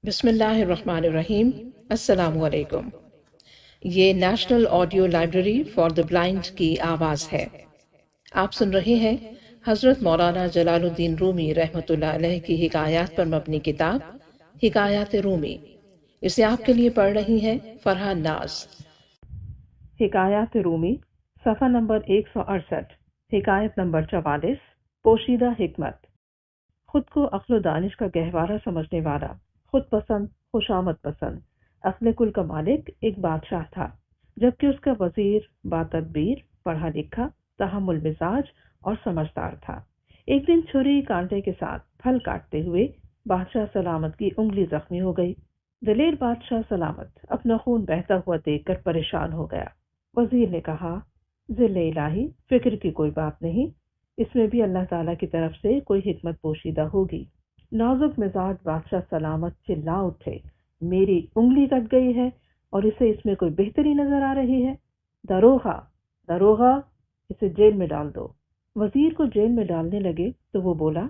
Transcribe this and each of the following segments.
بسم اللہ الرحمن الرحیم۔ السلام علیکم۔ یہ national audio library for the blind کی آواز ہے۔ آپ سن رہے ہیں حضرت مولانا جلال الدین رومی رحمۃ اللہ علیہ کی حکایات پر مبنی کتاب حکایات-E-Rumi۔ اسے آپ کے لیے پڑھ رہی ہیں فرح ناز۔ حکایات-E-Rumi، صفحہ نمبر 168، حکایت نمبر 44، پوشیدہ حکمت۔ خود کو عقل و دانش کا گہوارہ سمجھنے والا، خود پسند، خوشامد پسند، عقل کل کا مالک ایک بادشاہ تھا، جبکہ اس کا وزیر باتدبیر، پڑھا لکھا، تحمل مزاج اور سمجھدار تھا۔ ایک دن چھری کانٹے کے ساتھ پھل کاٹتے ہوئے بادشاہ سلامت کی انگلی زخمی ہو گئی۔ دلیر بادشاہ سلامت اپنا خون بہتا ہوا دیکھ کر پریشان ہو گیا۔ وزیر نے کہا، ذل الہی، فکر کی کوئی بات نہیں، اس میں بھی اللہ تعالیٰ کی طرف سے کوئی حکمت پوشیدہ ہوگی۔ نازک مزاج بادشاہ سلامت چلا اٹھے، میری انگلی کٹ گئی ہے اور اسے اس میں کوئی بہتری نظر آ رہی ہے؟ داروغہ، اسے جیل میں ڈال دو۔ وزیر کو جیل میں ڈالنے لگے تو وہ بولا،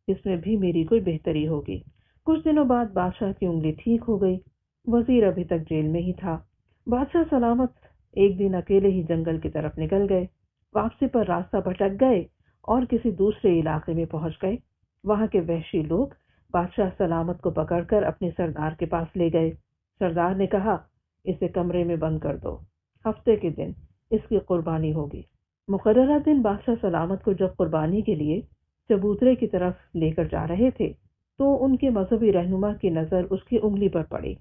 اس میں بھی میری کوئی بہتری ہوگی۔ کچھ دنوں بعد بادشاہ کی انگلی ٹھیک ہو گئی۔ وزیر ابھی تک جیل میں ہی تھا۔ بادشاہ سلامت ایک دن اکیلے ہی جنگل کی طرف نکل گئے۔ واپسی پر راستہ بھٹک گئے اور کسی دوسرے علاقے میں پہنچ گئے۔ وہاں کے وحشی لوگ بادشاہ سلامت کو پکڑ کر اپنے سردار کے پاس لے گئے۔ سردار نے کہا، اسے کمرے میں بند کر دو، ہفتے کے دن اس کی قربانی ہوگی۔ مقررہ دن بادشاہ سلامت کو جب قربانی کے لیے چبوترے کی طرف لے کر جا رہے تھے تو ان کے مذہبی رہنما کی نظر اس کی انگلی پر پڑی،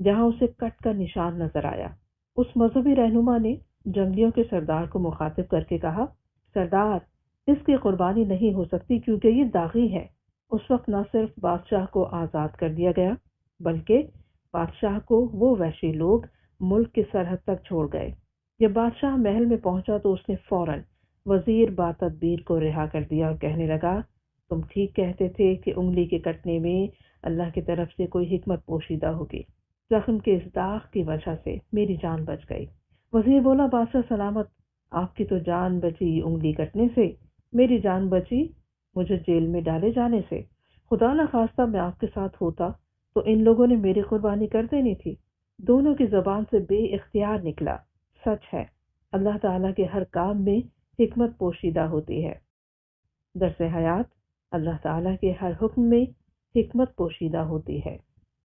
جہاں اسے کٹ کا نشان نظر آیا۔ اس مذہبی رہنما نے جنگلیوں کے سردار کو مخاطب کر کے کہا، سردار، اس کی قربانی نہیں ہو سکتی کیونکہ یہ داغی ہے۔ اس وقت نہ صرف بادشاہ کو آزاد کر دیا گیا بلکہ بادشاہ کو وہ وحشی لوگ ملک کی سرحد تک چھوڑ گئے۔ جب بادشاہ محل میں پہنچا تو اس نے فوراً وزیر باتدبیر کو رہا کر دیا اور کہنے لگا، تم ٹھیک کہتے تھے کہ انگلی کے کٹنے میں اللہ کی طرف سے کوئی حکمت پوشیدہ ہوگی۔ زخم کے اس داغ کی وجہ سے میری جان بچ گئی۔ وزیر بولا، بادشاہ سلامت، آپ کی تو جان بچی انگلی کٹنے سے، میری جان بچی مجھے جیل میں ڈالے جانے سے۔ خدا نہ خواستہ میں آپ کے ساتھ ہوتا تو ان لوگوں نے میری قربانی کر دینی تھی۔ دونوں کی زبان سے بے اختیار نکلا، سچ ہے، اللہ تعالیٰ کے ہر کام میں حکمت پوشیدہ ہوتی ہے۔ درس حیات، اللہ تعالیٰ کے ہر حکم میں حکمت پوشیدہ ہوتی ہے۔